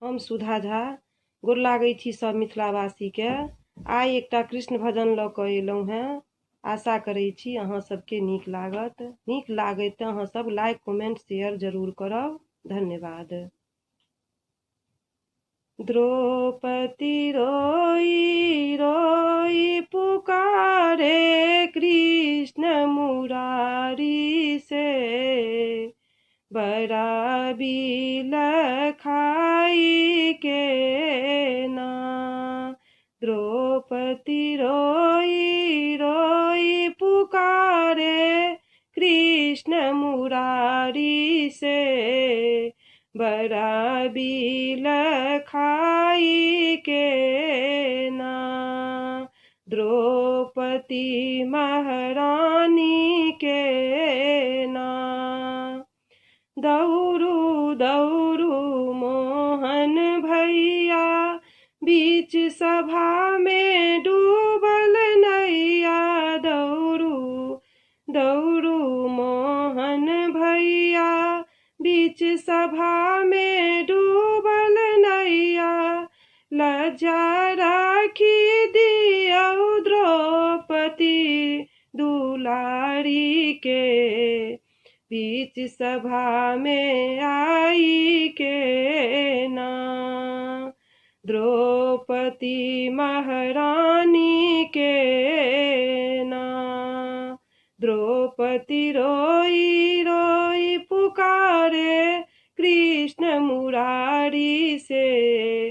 हम सुधा झा गोर लागै छी सब मिथिलावासी के। आइ एकटा कृष्ण भजन लऽ कऽ एलहुँ हेँ। आशा करै छी अहाँ सबके नीक लागत। नीक लागत तऽ अहाँ सब लाइक कमेंट शेयर जरूर करब। धन्यवाद। द्रौपदी रोई रोई पुकारे कृष्ण मुरारी से, बड़ा बिल खाई के ना। द्रौपदी रोई रोई पुकारे कृष्ण मुरारी से, बड़ा बिल खाई के ना। द्रौपदी महारानी के ना। दौड़ू दौड़ू मोहन भैया, बीच सभा में डूबल नैया। दौड़ू दौड़ू मोहन भैया, बीच सभा में डूबल नैया। लज्जा राखी दियौ द्रौपदी दुलारी के, बीच सभा में आई के ना। द्रौपदी महारानी के ना। द्रौपदी रोई रोई पुकारे कृष्ण मुरारी से,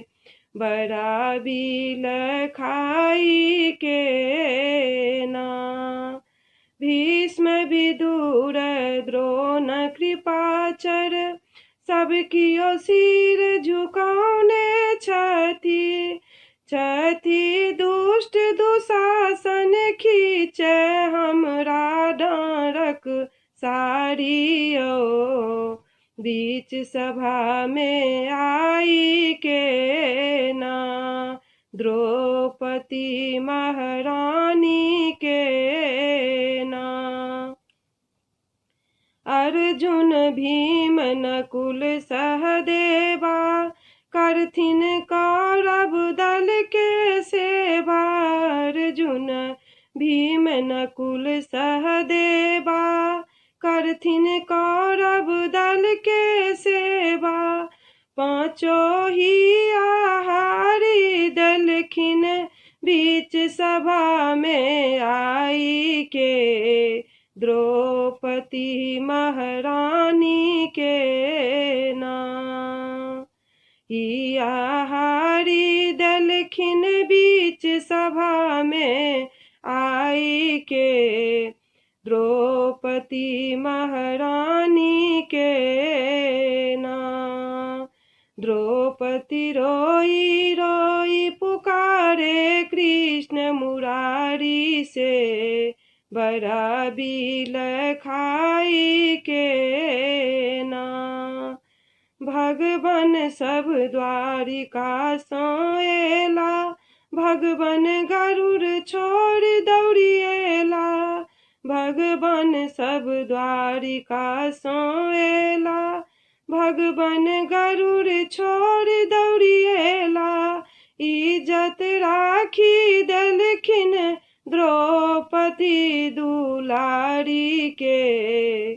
बड़ा बिल खाई के ना। भीष्म विदुर द्रोण कृपाचर, सबकियो सिर झुकाउने छथि। छथि दुष्ट दुशासन खींचे हमरा डाँरक साड़ियो। बीच सभा में आई के ना। द्रौपदी महारानी के ना। अर्जुन भीम नकुल सहदेवा, करथिन कौरव दल के सेवा। अर्जुन भीम नकुल सहदेवा, करथिन कौरव दल के सेवा। पाँचों ही आहारी दलखिन, बीच सभा में आई के। द्रौपदी महारानी के ना। ही आहारी दलखिन, बीच सभा में आई के। द्रौपदी महारानी के ना। द्रौपदी रोई रोई पुकारे कृष्ण मुरारी से, बड़ा बिल खाई के ना। भगवन सब द्वारिका सोएला, भगवन गरुड़ छोड़ दौड़िएला। भगवन सब द्वारिका सोएला, भगवन गरुड़ छोड़ दौड़िएला। इज्जत राखी देलखिन द्रौपदी दुलारी के,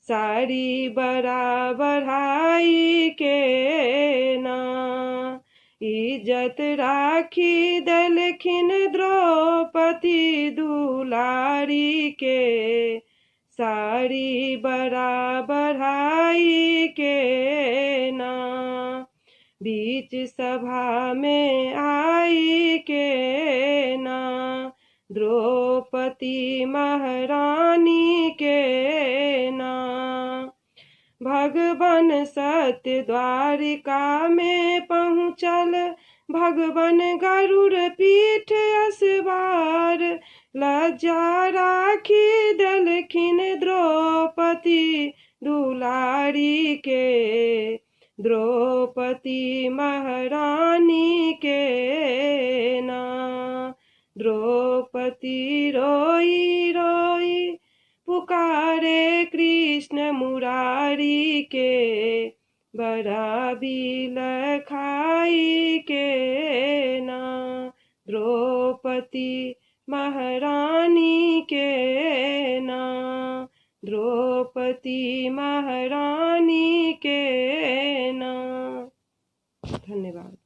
साड़ी बड़ा बढ़ाई के ना। इज्जत राखी देलखिन द्रौपदी दुलारी के, साड़ी बड़ा बढ़ाई के ना। बीच सभा में आई के ना। द्रौपदी महारानी के ना। भगवन सत्य द्वारिका में पहुँचल, भगवन गरुड़ पीठ असवार। लज्जा राखी देलखिन द्रौपदी दुलारी के। द्रौपदी महारानी के ना। द्रौपदी रोई रोई पुकारे कृष्ण मुरारी के, बड़ा बिल खाई के ना, द्रौपदी महारानी के ना, द्रौपदी महारानी के ना। धन्यवाद।